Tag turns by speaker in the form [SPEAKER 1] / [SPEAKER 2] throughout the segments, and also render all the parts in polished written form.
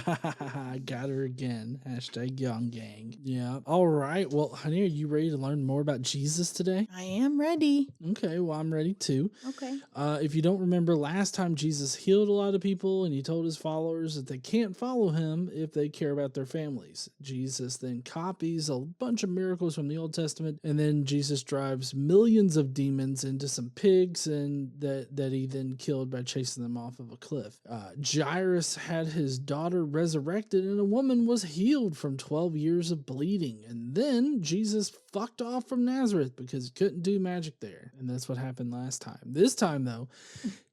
[SPEAKER 1] I got her again. Hashtag young gang. Yeah. All right. Well, honey, are you ready to learn more about Jesus today?
[SPEAKER 2] I am ready.
[SPEAKER 1] Okay. Well, I'm ready too.
[SPEAKER 2] Okay.
[SPEAKER 1] If you don't remember, last time Jesus healed a lot of people and he told his followers that they can't follow him if they care about their families. Jesus then copies a bunch of miracles from the Old Testament, and then Jesus drives millions of demons into some pigs and that he then killed by chasing them off of a cliff. Jairus had his daughter resurrected, and a woman was healed from 12 years of bleeding. And then Jesus fucked off from Nazareth because he couldn't do magic there. And that's what happened last time. This time, though,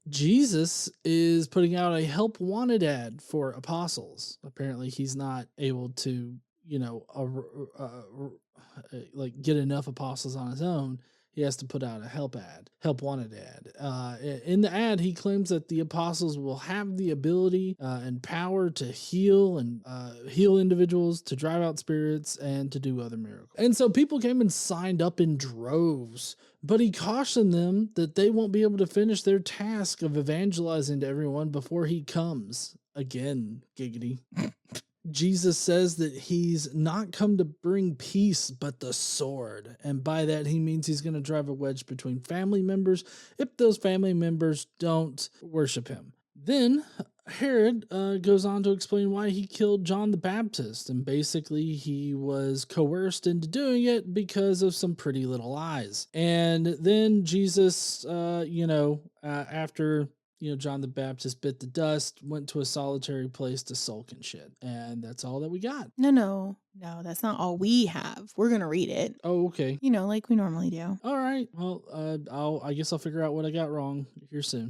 [SPEAKER 1] Jesus is putting out a help wanted ad for apostles. Apparently, he's not able to, get enough apostles on his own. He has to put out a help wanted ad. In the ad, he claims that the apostles will have the ability and power to heal individuals, to drive out spirits, and to do other miracles. And so people came and signed up in droves, but he cautioned them that they won't be able to finish their task of evangelizing to everyone before he comes. Again, giggity. Jesus says that he's not come to bring peace, but the sword. And by that, he means he's going to drive a wedge between family members if those family members don't worship him. Then Herod goes on to explain why he killed John the Baptist. And basically, he was coerced into doing it because of some pretty little lies. And then Jesus, after John the Baptist bit the dust, went to a solitary place to sulk and shit. And that's all that we got.
[SPEAKER 2] No, that's not all we have. We're going to read it.
[SPEAKER 1] Oh, okay.
[SPEAKER 2] Like we normally do.
[SPEAKER 1] All right. Well, I guess I'll figure out what I got wrong here soon.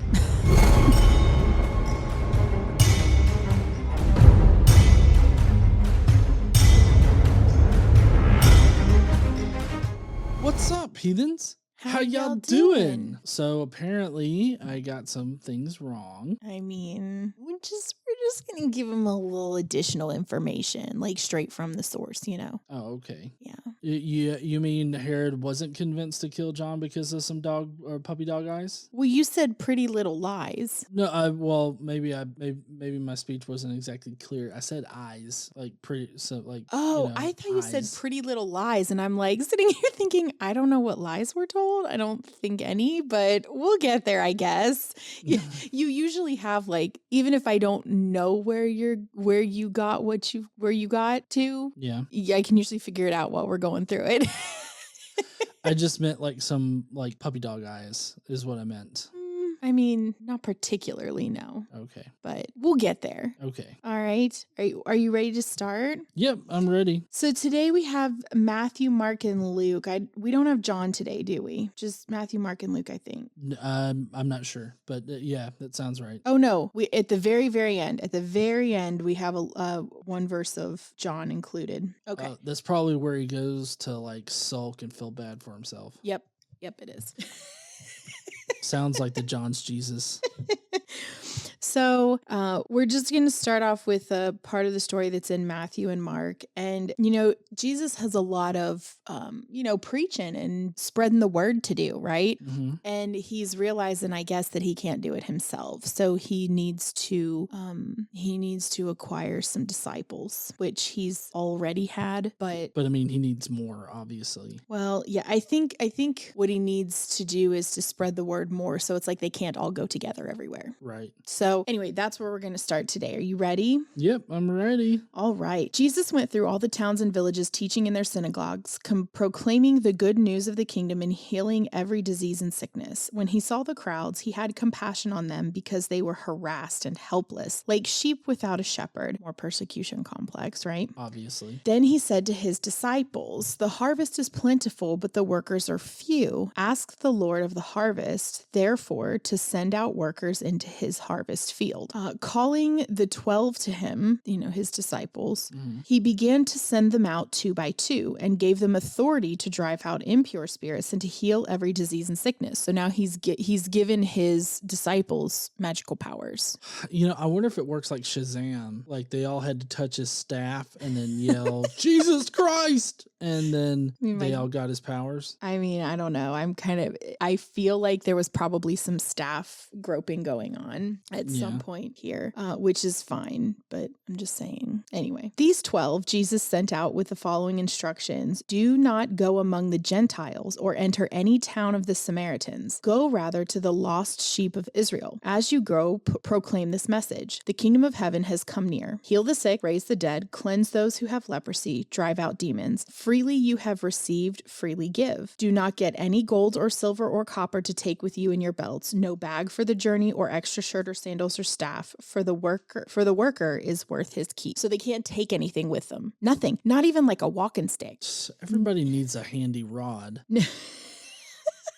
[SPEAKER 1] What's up, heathens? How y'all doing? So apparently I got some things wrong.
[SPEAKER 2] I mean, we're just going to give him a little additional information, like straight from the source,
[SPEAKER 1] Oh, okay.
[SPEAKER 2] Yeah.
[SPEAKER 1] You mean Herod wasn't convinced to kill John because of some dog or puppy dog eyes?
[SPEAKER 2] Well, you said pretty little lies.
[SPEAKER 1] No, maybe my speech wasn't exactly clear. I said eyes, like pretty, so like.
[SPEAKER 2] Oh, I thought you said pretty little lies, and I'm like sitting here thinking, I don't know what lies we're told. I don't think any, but we'll get there, I guess. You usually have even if I don't know where you got to, yeah, I can usually figure it out while we're going through it.
[SPEAKER 1] I just meant some puppy dog eyes is what I meant.
[SPEAKER 2] I mean, not particularly, no.
[SPEAKER 1] Okay.
[SPEAKER 2] But we'll get there.
[SPEAKER 1] Okay.
[SPEAKER 2] All right. Are you ready to start?
[SPEAKER 1] Yep, I'm ready.
[SPEAKER 2] So today we have Matthew, Mark, and Luke. We don't have John today, do we? Just Matthew, Mark, and Luke, I think.
[SPEAKER 1] I'm not sure, but yeah, that sounds right.
[SPEAKER 2] Oh, no. We at the very, very end. At the very end, we have one verse of John included. Okay.
[SPEAKER 1] That's probably where he goes to sulk and feel bad for himself.
[SPEAKER 2] Yep, it is.
[SPEAKER 1] Sounds like the John's Jesus.
[SPEAKER 2] So we're just going to start off with a part of the story that's in Matthew and Mark. And, Jesus has a lot of, preaching and spreading the word to do, right?
[SPEAKER 1] Mm-hmm.
[SPEAKER 2] And he's realizing, I guess, that he can't do it himself. So he needs to acquire some disciples, which he's already had. But
[SPEAKER 1] I mean, he needs more, obviously.
[SPEAKER 2] Well, yeah, I think what he needs to do is to spread the word more. So it's like they can't all go together everywhere.
[SPEAKER 1] Right.
[SPEAKER 2] So anyway, that's where we're going to start today. Are you ready?
[SPEAKER 1] Yep, I'm ready.
[SPEAKER 2] All right. Jesus went through all the towns and villages, teaching in their synagogues, proclaiming the good news of the kingdom and healing every disease and sickness. When he saw the crowds, he had compassion on them because they were harassed and helpless, like sheep without a shepherd. More persecution complex, right?
[SPEAKER 1] Obviously.
[SPEAKER 2] Then he said to his disciples, "The harvest is plentiful, but the workers are few. Ask the Lord of the harvest, therefore, to send out workers into his harvest field." Calling the 12 to him, his disciples, he began to send them out 2 by 2 and gave them authority to drive out impure spirits and to heal every disease and sickness. So now he's given his disciples magical powers.
[SPEAKER 1] I wonder if it works like Shazam. Like they all had to touch his staff and then yell, Jesus Christ! And then they all got his powers.
[SPEAKER 2] I mean, I don't know. I feel like there was probably some staff groping going on at some point here, which is fine, but I'm just saying. Anyway, these 12 Jesus sent out with the following instructions: do not go among the Gentiles or enter any town of the Samaritans. Go rather to the lost sheep of Israel. As you go, proclaim this message: the kingdom of heaven has come near. Heal the sick, raise the dead, cleanse those who have leprosy, drive out demons. Freely you have received, freely give. Do not get any gold or silver or copper to take with you in your belts, no bag for the journey or extra shirt or sandals or staff, for the worker is worth his keep. So they can't take anything with them. Nothing. Not even like a walking stick.
[SPEAKER 1] Everybody needs a handy rod.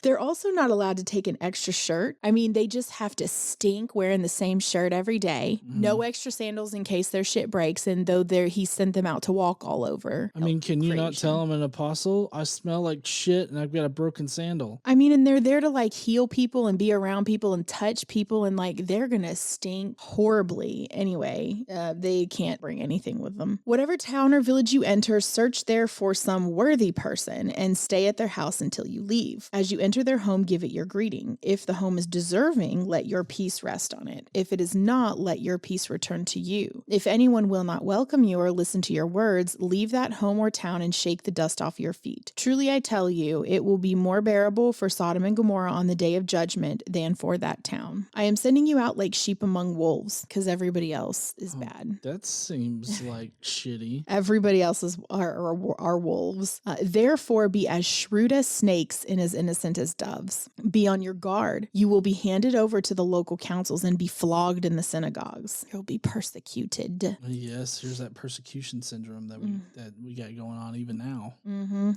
[SPEAKER 2] They're also not allowed to take an extra shirt. I mean, they just have to stink wearing the same shirt every day. No extra sandals in case their shit breaks. And though he sent them out to walk all over.
[SPEAKER 1] I mean, can you not tell them an apostle? I smell like shit and I've got a broken sandal.
[SPEAKER 2] I mean, and they're there to like heal people and be around people and touch people. And like, they're going to stink horribly. Anyway, they can't bring anything with them. Whatever town or village you enter, search there for some worthy person and stay at their house until you leave. As you enter their home, give it your greeting. If the home is deserving, let your peace rest on it. If it is not, let your peace return to you. If anyone will not welcome you or listen to your words, leave that home or town and shake the dust off your feet. Truly, I tell you, it will be more bearable for Sodom and Gomorrah on the day of judgment than for that town. I am sending you out like sheep among wolves, because everybody else is bad.
[SPEAKER 1] That seems like shitty.
[SPEAKER 2] Everybody else are wolves. Therefore, be as shrewd as snakes and as innocent as doves. Be on your guard. You will be handed over to the local councils and be flogged in the synagogues. You'll be persecuted.
[SPEAKER 1] Yes, here's that persecution syndrome that we got going on even now.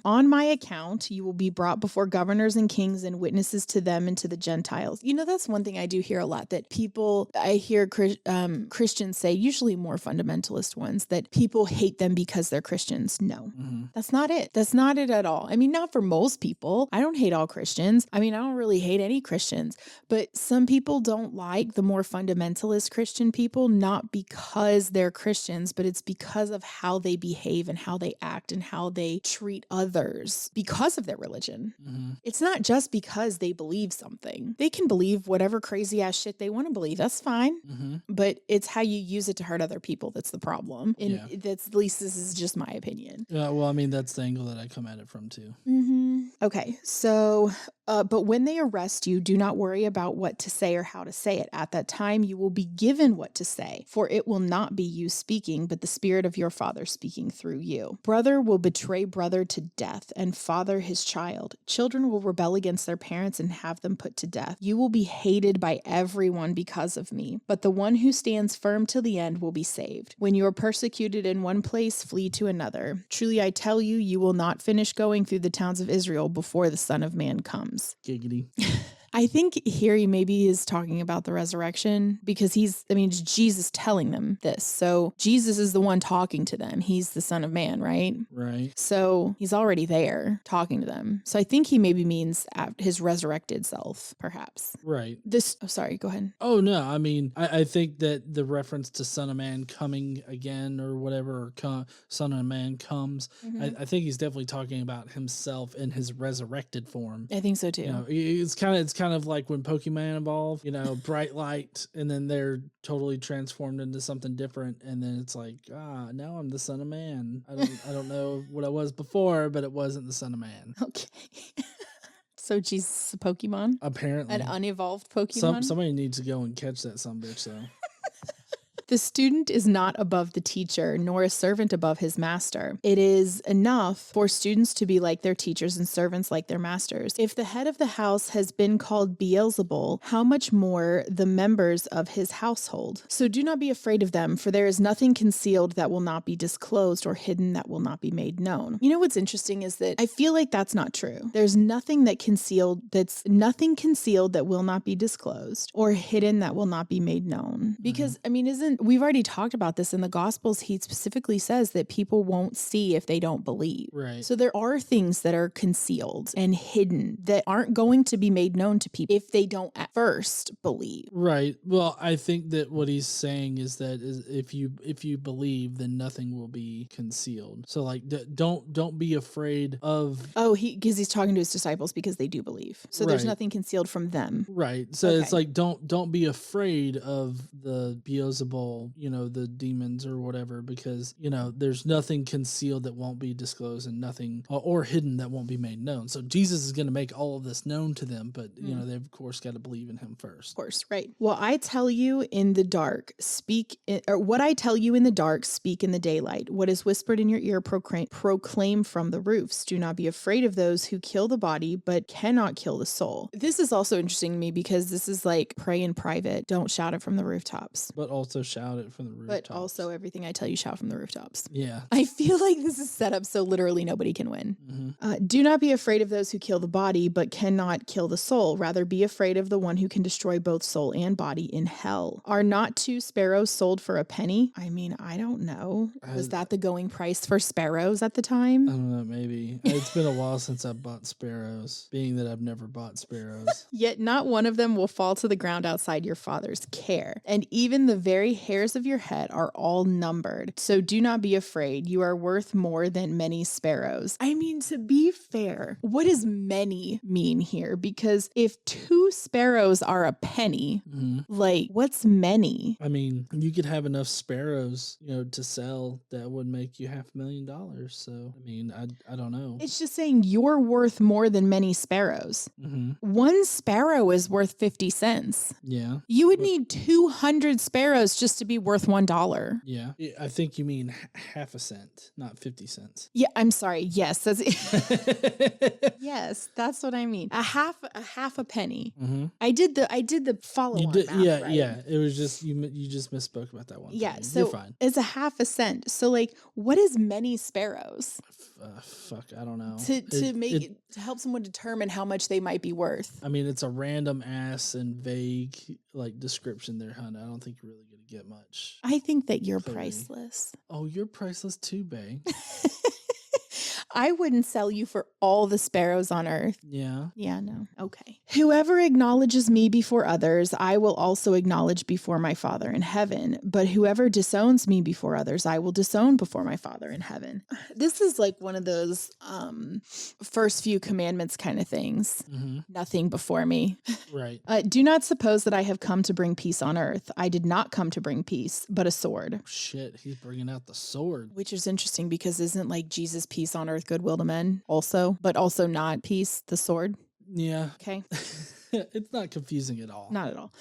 [SPEAKER 2] On my account, you will be brought before governors and kings and witnesses to them and to the Gentiles. You know, that's one thing I do hear a lot, that I hear Christians say, usually more fundamentalist ones, that people hate them because they're Christians. No, that's not it. That's not it at all. I mean, not for most people. I don't hate all Christians. I mean, I don't really hate any Christians, but some people don't like the more fundamentalist Christian people, not because they're Christians, but it's because of how they behave and how they act and how they treat others because of their religion. It's not just because they believe something. They can believe whatever crazy ass shit they want to believe. That's fine. But it's how you use it to hurt other people that's the problem. And that's, at least this is just my opinion.
[SPEAKER 1] Yeah, well, I mean, that's the angle that I come at it from too.
[SPEAKER 2] Okay, so but when they arrest you, do not worry about what to say or how to say it. At that time, you will be given what to say, for it will not be you speaking, but the Spirit of your Father speaking through you. Brother will betray brother to death, and father his child. Children will rebel against their parents and have them put to death. You will be hated by everyone because of me, but the one who stands firm till the end will be saved. When you are persecuted in one place, flee to another. Truly, I tell you, you will not finish going through the towns of Israel before the Son of Man comes.
[SPEAKER 1] Giggity.
[SPEAKER 2] I think here he maybe is talking about the resurrection, because it's Jesus telling them this. So Jesus is the one talking to them. He's the Son of Man, right?
[SPEAKER 1] Right.
[SPEAKER 2] So he's already there talking to them. So I think he maybe means his resurrected self, perhaps.
[SPEAKER 1] Right.
[SPEAKER 2] Sorry, go ahead.
[SPEAKER 1] Oh, no. I mean, I think that the reference to Son of Man coming again or whatever, or Son of Man comes, I think he's definitely talking about himself in his resurrected form.
[SPEAKER 2] I think so too.
[SPEAKER 1] You know, it's kind of like when Pokemon evolve, you know, bright light, and then they're totally transformed into something different, and then it's like, now I'm the Son of Man. I don't know what I was before, but it wasn't the Son of Man.
[SPEAKER 2] Okay. So Jesus is a Pokemon?
[SPEAKER 1] Apparently.
[SPEAKER 2] An unevolved Pokemon?
[SPEAKER 1] Somebody needs to go and catch that sumbitch, though.
[SPEAKER 2] The student is not above the teacher, nor a servant above his master. It is enough for students to be like their teachers and servants like their masters. If the head of the house has been called Beelzebul, how much more the members of his household? So do not be afraid of them, for there is nothing concealed that will not be disclosed, or hidden that will not be made known. You know what's interesting is that I feel like that's not true. There's nothing concealed that will not be disclosed, or hidden that will not be made known. Because, I mean, isn't And we've already talked about this in the Gospels. He specifically says that people won't see if they don't believe.
[SPEAKER 1] Right.
[SPEAKER 2] So there are things that are concealed and hidden that aren't going to be made known to people if they don't at first believe.
[SPEAKER 1] Right. Well, I think that what he's saying is that if you believe, then nothing will be concealed. So like, don't be afraid of.
[SPEAKER 2] Oh, because he's talking to his disciples because they do believe. So there's
[SPEAKER 1] Right.
[SPEAKER 2] nothing concealed from them.
[SPEAKER 1] Right. So
[SPEAKER 2] Okay.
[SPEAKER 1] it's like, don't be afraid of the Beelzebul, the demons or whatever, because, there's nothing concealed that won't be disclosed and nothing or hidden that won't be made known. So Jesus is going to make all of this known to them, but, they've of course got to believe in him first.
[SPEAKER 2] Of course, right. Well, I tell you in the dark, what I tell you in the dark, speak in the daylight. What is whispered in your ear, proclaim from the roofs. Do not be afraid of those who kill the body, but cannot kill the soul. This is also interesting to me because this is like pray in private. Don't shout it from the rooftops.
[SPEAKER 1] But also shout it from the rooftops.
[SPEAKER 2] But also everything I tell you, shout from the rooftops.
[SPEAKER 1] Yeah.
[SPEAKER 2] I feel like this is set up so literally nobody can win.
[SPEAKER 1] Mm-hmm.
[SPEAKER 2] Do not be afraid of those who kill the body, but cannot kill the soul. Rather, be afraid of the one who can destroy both soul and body in hell. Are not 2 sparrows sold for a penny? I mean, I don't know. Was that the going price for sparrows at the time?
[SPEAKER 1] I don't know, maybe. It's been a while since I've bought sparrows, being that I've never bought sparrows.
[SPEAKER 2] Yet not one of them will fall to the ground outside your Father's care. And even the very hairs of your head are all numbered. So do not be afraid. You are worth more than many sparrows. I mean, to be fair, what does many mean here? Because if 2 sparrows are a penny, like what's many?
[SPEAKER 1] I mean, you could have enough sparrows, to sell that would make you $500,000. So, I mean, I don't know.
[SPEAKER 2] It's just saying you're worth more than many sparrows.
[SPEAKER 1] Mm-hmm.
[SPEAKER 2] 1 sparrow is worth 50 cents.
[SPEAKER 1] Yeah.
[SPEAKER 2] You would need 200 sparrows just to be worth $1.
[SPEAKER 1] Yeah. I think you mean half a cent, not 50 cents.
[SPEAKER 2] Yeah, I'm sorry. Yes, that's yes, that's what I mean. A half a penny.
[SPEAKER 1] Mm-hmm.
[SPEAKER 2] I did the follow on math, right?
[SPEAKER 1] Yeah. It was just you just misspoke about that one.
[SPEAKER 2] Yeah,
[SPEAKER 1] penny.
[SPEAKER 2] so
[SPEAKER 1] You're fine.
[SPEAKER 2] it's a half a cent. So like, what is many sparrows?
[SPEAKER 1] Fuck, I don't know.
[SPEAKER 2] To help someone determine how much they might be worth.
[SPEAKER 1] I mean, it's a random ass and vague description there, hon. I don't think you're really gonna get much.
[SPEAKER 2] I think that you're
[SPEAKER 1] clarity.
[SPEAKER 2] priceless.
[SPEAKER 1] Oh, you're priceless too, bae.
[SPEAKER 2] I wouldn't sell you for all the sparrows on earth.
[SPEAKER 1] Yeah.
[SPEAKER 2] Yeah, no. Okay. Whoever acknowledges me before others, I will also acknowledge before my Father in heaven. But whoever disowns me before others, I will disown before my Father in heaven. This is like one of those first few commandments kind of things.
[SPEAKER 1] Mm-hmm.
[SPEAKER 2] Nothing before me.
[SPEAKER 1] Right.
[SPEAKER 2] Do not suppose that I have come to bring peace on earth. I did not come to bring peace, but a sword.
[SPEAKER 1] Shit, he's bringing out the sword.
[SPEAKER 2] Which is interesting because isn't like Jesus' peace on earth, goodwill to men also, but also not peace, the sword?
[SPEAKER 1] Yeah.
[SPEAKER 2] Okay.
[SPEAKER 1] It's not confusing at all.
[SPEAKER 2] Not at all.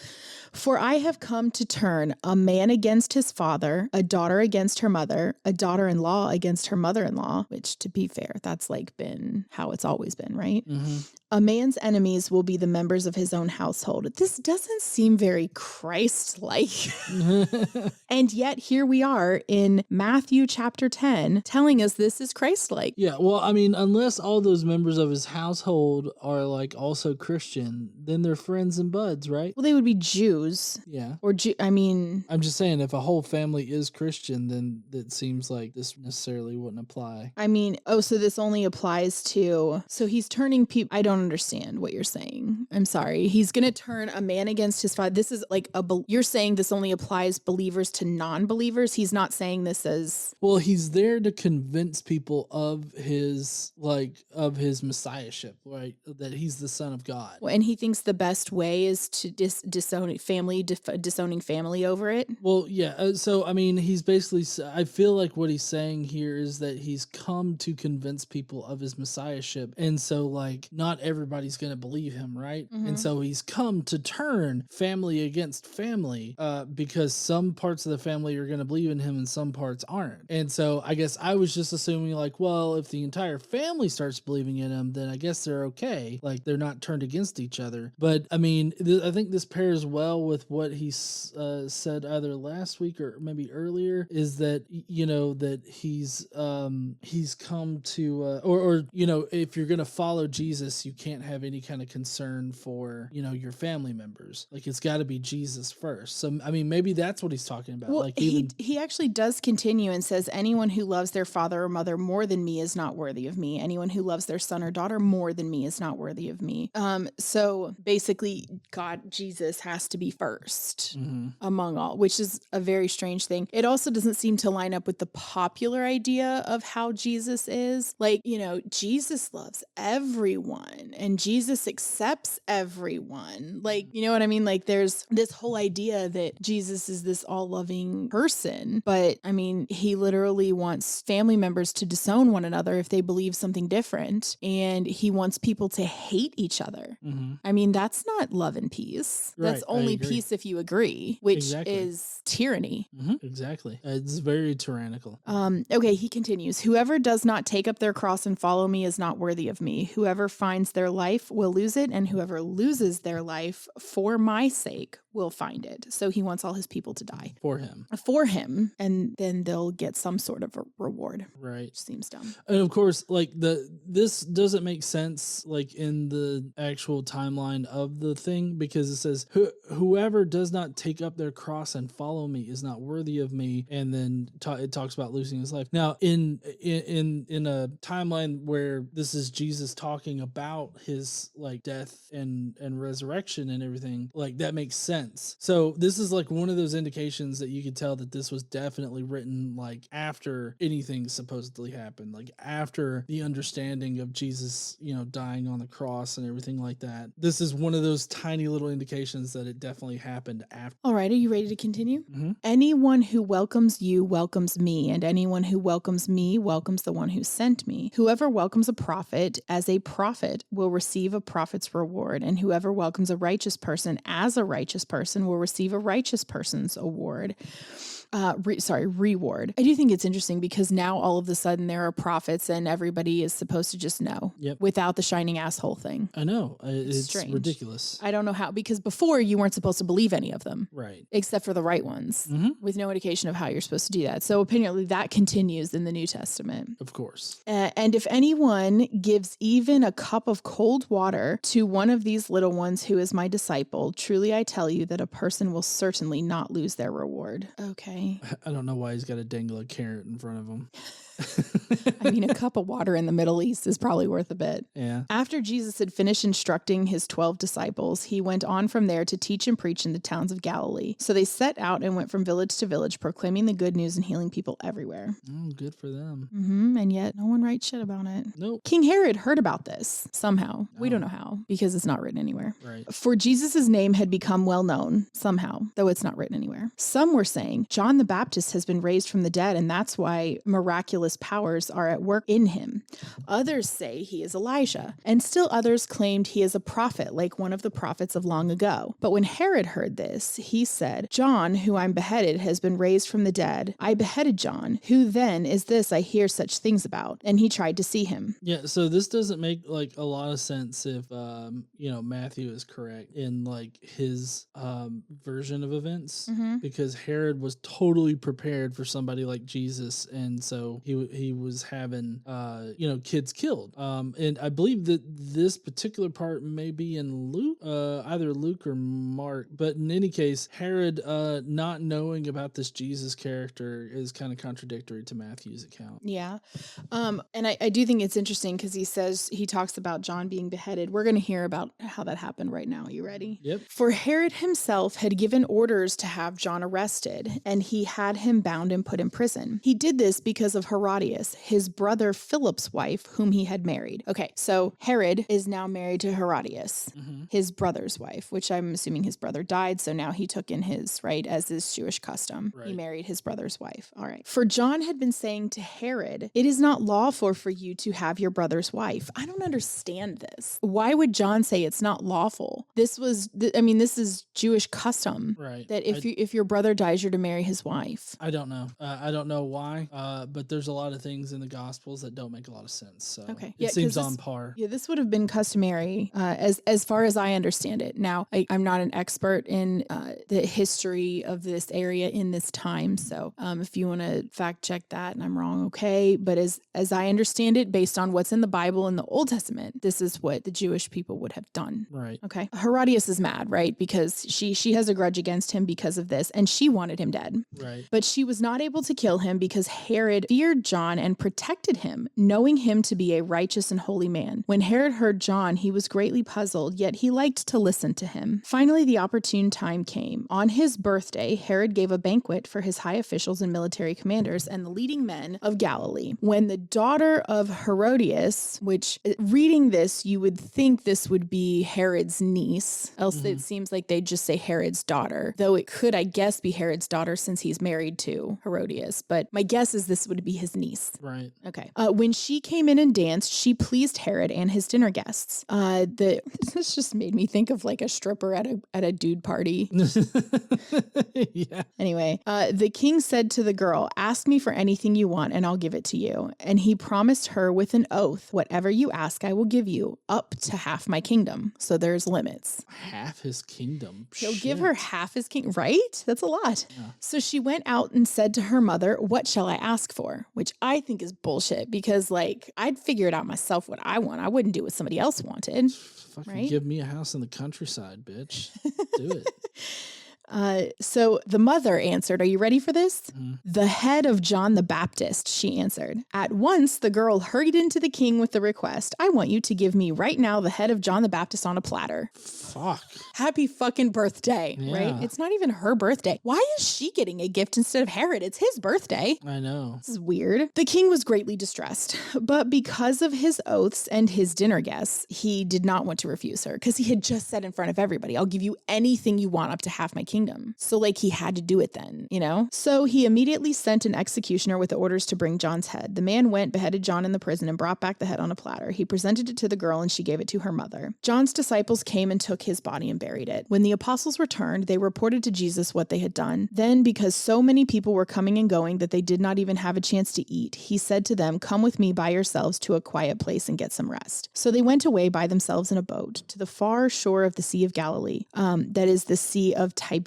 [SPEAKER 2] For I have come to turn a man against his father, a daughter against her mother, a daughter-in-law against her mother-in-law, which to be fair, that's like been how it's always been, right?
[SPEAKER 1] Mm-hmm.
[SPEAKER 2] A man's enemies will be the members of his own household. This doesn't seem very Christ-like. And yet here we are in Matthew chapter 10 telling us this is Christ-like.
[SPEAKER 1] Yeah, well, I mean, unless all those members of his household are like also Christian, then they're friends and buds, right?
[SPEAKER 2] Well, they would be Jews.
[SPEAKER 1] Yeah.
[SPEAKER 2] Or
[SPEAKER 1] I'm just saying, if a whole family is Christian, then it seems like this necessarily wouldn't apply.
[SPEAKER 2] So this only applies to, so he's turning people, I don't understand what you're saying. I'm sorry. He's going to turn a man against his father. This is like you're saying this only applies believers to non-believers. He's not saying this as.
[SPEAKER 1] Well, he's there to convince people of his messiahship, right? That he's the son of God.
[SPEAKER 2] And he thinks the best way is to disowning family over it.
[SPEAKER 1] Well, yeah. So, I mean, he's basically, I feel like what he's saying here is that he's come to convince people of his messiahship. And so, like, not everybody's going to believe him, right?
[SPEAKER 2] Mm-hmm.
[SPEAKER 1] And so he's come to turn family against family because some parts of the family are going to believe in him and some parts aren't. And so I guess I was just assuming like, well, if the entire family starts believing in him, then I guess they're okay. Like they're not turned against each other. But I mean, I think this pairs well with what he said either last week or maybe earlier, is that, that he's come to, or if you're going to follow Jesus, you can't have any kind of concern for, your family members. Like, it's got to be Jesus first. So, I mean, maybe that's what he's talking about.
[SPEAKER 2] Well,
[SPEAKER 1] Like, even
[SPEAKER 2] he actually does continue and says, anyone who loves their father or mother more than me is not worthy of me. Anyone who loves their son or daughter more than me is not worthy of me. So basically, Jesus has to be first among all, which is a very strange thing. It also doesn't seem to line up with the popular idea of how Jesus is. Like, Jesus loves everyone and Jesus accepts everyone. Like, you know what I mean? Like, there's this whole idea that Jesus is this all-loving person, but I mean, he literally wants family members to disown one another if they believe something different, and he wants people to hate each other. I mean, that's not love and peace. That's only peace if you agree, which is tyranny.
[SPEAKER 1] Exactly. It's very tyrannical.
[SPEAKER 2] Okay, he continues. Whoever does not take up their cross and follow me is not worthy of me. Whoever finds their life will lose it, and whoever loses their life for my sake will find it. So he wants all his people to die.
[SPEAKER 1] For him.
[SPEAKER 2] And then they'll get some sort of a reward.
[SPEAKER 1] Right.
[SPEAKER 2] Which seems dumb.
[SPEAKER 1] And of course, like this doesn't make sense like in the actual timeline of the thing, because it says whoever does not take up their cross and follow me is not worthy of me. And then it talks about losing his life. Now in a timeline where this is Jesus talking about his like death and resurrection and everything, like that makes sense. So this is like one of those indications that you could tell that this was definitely written like after anything supposedly happened, like after the understanding of Jesus, dying on the cross and everything like that. This is one of those tiny little indications that it definitely happened after.
[SPEAKER 2] All right. Are you ready to continue? Anyone who welcomes you welcomes me, and anyone who welcomes me welcomes the one who sent me. Whoever welcomes a prophet as a prophet will receive a prophet's reward, and whoever welcomes a righteous person as a righteous person will receive a righteous person's award. Reward. I do think it's interesting because now all of a sudden there are prophets and everybody is supposed to just know without the shining asshole thing.
[SPEAKER 1] I know. It's ridiculous.
[SPEAKER 2] I don't know how, because before you weren't supposed to believe any of them.
[SPEAKER 1] Right.
[SPEAKER 2] Except for the right ones with no indication of how you're supposed to do that. So apparently that continues in the New Testament.
[SPEAKER 1] Of course.
[SPEAKER 2] And if anyone gives even a cup of cold water to one of these little ones who is my disciple, truly I tell you that a person will certainly not lose their reward. Okay.
[SPEAKER 1] I don't know why he's got to dangle a carrot in front of him.
[SPEAKER 2] I mean, a cup of water in the Middle East is probably worth a bit.
[SPEAKER 1] Yeah.
[SPEAKER 2] After Jesus had finished instructing his 12 disciples, he went on from there to teach and preach in the towns of Galilee. So they set out and went from village to village, proclaiming the good news and healing people everywhere.
[SPEAKER 1] Oh, good for them.
[SPEAKER 2] And yet no one writes shit about it.
[SPEAKER 1] Nope.
[SPEAKER 2] King Herod heard about this somehow. We don't know how, because it's not written anywhere.
[SPEAKER 1] Right.
[SPEAKER 2] For Jesus' name had become well known somehow, though it's not written anywhere. Some were saying, John the Baptist has been raised from the dead, and that's why miraculous powers are at work in him. Others say he is Elijah, and still others claimed he is a prophet, like one of the prophets of long ago. But when Herod heard this, he said, John, who I'm beheaded, has been raised from the dead. I beheaded John. Who then is this I hear such things about? And he tried to see him.
[SPEAKER 1] Yeah, so this doesn't make like a lot of sense if Matthew is correct in like his version of events, because Herod was totally prepared for somebody like Jesus, and so he was having kids killed. And I believe that this particular part may be in Luke, either Luke or Mark, but in any case, Herod not knowing about this Jesus character is kind of contradictory to Matthew's account.
[SPEAKER 2] Yeah. And I do think it's interesting because he talks about John being beheaded. We're going to hear about how that happened right now. Are you ready?
[SPEAKER 1] Yep.
[SPEAKER 2] For Herod himself had given orders to have John arrested, and he had him bound and put in prison. He did this because of Herodias, his brother Philip's wife, whom he had married. Okay, so Herod is now married to Herodias, his brother's wife, which I'm assuming his brother died, so now he took in his, right, as is Jewish custom. Right. He married his brother's wife. All right. For John had been saying to Herod, it is not lawful for you to have your brother's wife. I don't understand this. Why would John say it's not lawful? This is Jewish custom.
[SPEAKER 1] Right.
[SPEAKER 2] That if your brother dies, you're to marry his wife.
[SPEAKER 1] I don't know. I don't know why, but there's a lot of things in the Gospels that don't make a lot of sense. So
[SPEAKER 2] Okay.
[SPEAKER 1] it seems on par.
[SPEAKER 2] Yeah, this would have been customary as far as I understand it. Now, I'm not an expert in the history of this area in this time. So if you want to fact check that and I'm wrong, okay. But as I understand it, based on what's in the Bible in the Old Testament, this is what the Jewish people would have done.
[SPEAKER 1] Right.
[SPEAKER 2] Okay. Herodias is mad, right? Because she has a grudge against him because of this, and she wanted him dead.
[SPEAKER 1] Right.
[SPEAKER 2] But she was not able to kill him because Herod feared John and protected him, knowing him to be a righteous and holy man. When Herod heard John, he was greatly puzzled, yet he liked to listen to him. Finally, the opportune time came. On his birthday, Herod gave a banquet for his high officials and military commanders and the leading men of Galilee. When the daughter of Herodias, which reading this, you would think this would be Herod's niece, else it seems like they'd just say Herod's daughter, though it could, I guess, be Herod's daughter since he's married to Herodias. But my guess is this would be his niece.
[SPEAKER 1] Right.
[SPEAKER 2] Okay. When she came in and danced, she pleased Herod and his dinner guests. This just made me think of like a stripper at a dude party.
[SPEAKER 1] Yeah.
[SPEAKER 2] Anyway, the king said to the girl, "Ask me for anything you want and I'll give it to you." And he promised her with an oath, "Whatever you ask, I will give you, up to half my kingdom." So there's limits.
[SPEAKER 1] Half his kingdom.
[SPEAKER 2] He'll give her half his king, right? That's a lot.
[SPEAKER 1] Yeah.
[SPEAKER 2] So she went out and said to her mother, "What shall I ask for?" Which I think is bullshit because like I'd figure it out myself what I want. I wouldn't do what somebody else wanted.
[SPEAKER 1] Fucking
[SPEAKER 2] Right?
[SPEAKER 1] give me a house in the countryside, bitch. Do it.
[SPEAKER 2] So the mother answered, "Are you ready for this?" "The head of John the Baptist," she answered. At once, the girl hurried into the king with the request, "I want you to give me right now the head of John the Baptist on a platter."
[SPEAKER 1] Fuck.
[SPEAKER 2] Happy fucking birthday, right?
[SPEAKER 1] Yeah.
[SPEAKER 2] It's not even her birthday. Why is she getting a gift instead of Herod? It's his birthday.
[SPEAKER 1] I know.
[SPEAKER 2] This is weird. The king was greatly distressed, but because of his oaths and his dinner guests, he did not want to refuse her because he had just said in front of everybody, "I'll give you anything you want up to half my kingdom." So like he had to do it then, you know? So he immediately sent an executioner with orders to bring John's head. The man went, beheaded John in the prison, and brought back the head on a platter. He presented it to the girl and she gave it to her mother. John's disciples came and took his body and buried it. When the apostles returned, they reported to Jesus what they had done. Then, because so many people were coming and going that they did not even have a chance to eat, he said to them, "Come with me by yourselves to a quiet place and get some rest." So they went away by themselves in a boat to the far shore of the Sea of Galilee, that is the Sea of Tiberias.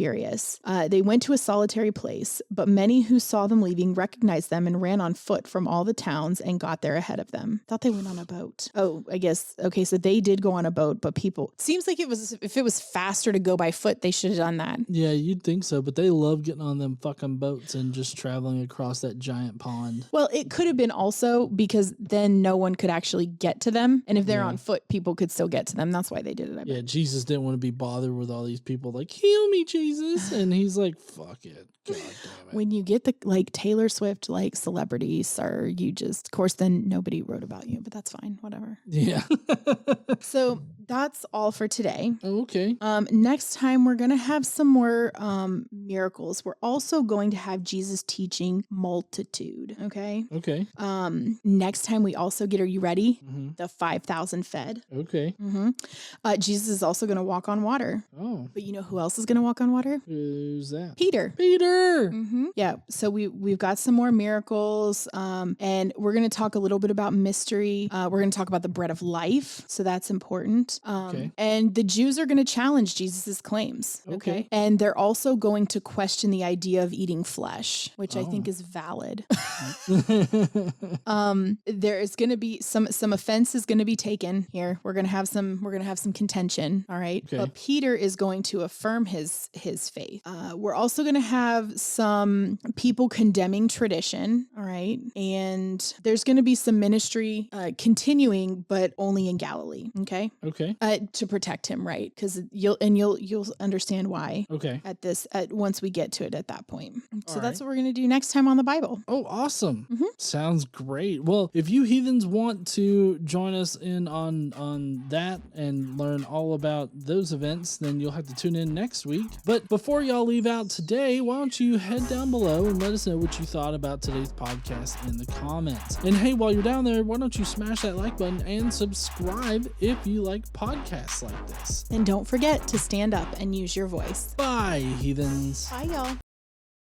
[SPEAKER 2] They went to a solitary place, but many who saw them leaving recognized them and ran on foot from all the towns and got there ahead of them. Thought they went on a boat. Oh, I guess. Okay, so they did go on a boat, but people, seems like if it was faster to go by foot, they should have done that.
[SPEAKER 1] Yeah, you'd think so, but they love getting on them fucking boats and just traveling across that giant pond.
[SPEAKER 2] Well, it could have been also because then no one could actually get to them. And if they're on foot, people could still get to them. That's why they did it. I bet.
[SPEAKER 1] Yeah, Jesus didn't want to be bothered with all these people like, "Heal me, Jesus." And he's like, "Fuck it. God damn it."
[SPEAKER 2] When you get the like Taylor Swift like celebrities, sir, you just, of course, then nobody wrote about you, but that's fine, whatever.
[SPEAKER 1] Yeah.
[SPEAKER 2] So that's all for today.
[SPEAKER 1] Okay.
[SPEAKER 2] Next time we're gonna have some more miracles. We're also going to have Jesus teaching multitude. Okay.
[SPEAKER 1] Okay.
[SPEAKER 2] Next time we also get, are you ready?
[SPEAKER 1] Mm-hmm.
[SPEAKER 2] The 5,000 fed.
[SPEAKER 1] Okay.
[SPEAKER 2] Jesus is also gonna walk on water.
[SPEAKER 1] Oh,
[SPEAKER 2] But you know who else is gonna walk on water?
[SPEAKER 1] who's that?
[SPEAKER 2] Peter.
[SPEAKER 1] Peter.
[SPEAKER 2] Yeah, so we've got some more miracles, and we're going to talk a little bit about mystery. We're going to talk about the bread of life, so that's important.
[SPEAKER 1] Okay.
[SPEAKER 3] And the Jews are going to challenge Jesus's claims.
[SPEAKER 1] Okay.
[SPEAKER 3] And they're also going to question the idea of eating flesh, which I think is valid. There is going to be some offense is going to be taken here. We're going to have some contention. All right.
[SPEAKER 1] Okay.
[SPEAKER 3] But Peter is going to affirm his faith. We're also going to have some people condemning tradition. All right. And there's going to be some ministry continuing, but only in Galilee. Okay.
[SPEAKER 1] Okay.
[SPEAKER 3] To protect him. Right. Because you'll understand why.
[SPEAKER 1] Okay.
[SPEAKER 3] Once we get to it at that point. So
[SPEAKER 1] All
[SPEAKER 3] that's
[SPEAKER 1] right.
[SPEAKER 3] what we're going to do next time on the Bible.
[SPEAKER 1] Oh, awesome.
[SPEAKER 3] Mm-hmm.
[SPEAKER 1] Sounds great. Well, if you heathens want to join us in on that and learn all about those events, then you'll have to tune in next week. But before y'all leave out today, why don't you head down below and let us know what you thought about today's podcast in the comments. And hey, while you're down there, why don't you smash that like button and subscribe if you like podcasts like this.
[SPEAKER 3] And don't forget to stand up and use your voice.
[SPEAKER 1] Bye, heathens.
[SPEAKER 3] Bye, y'all.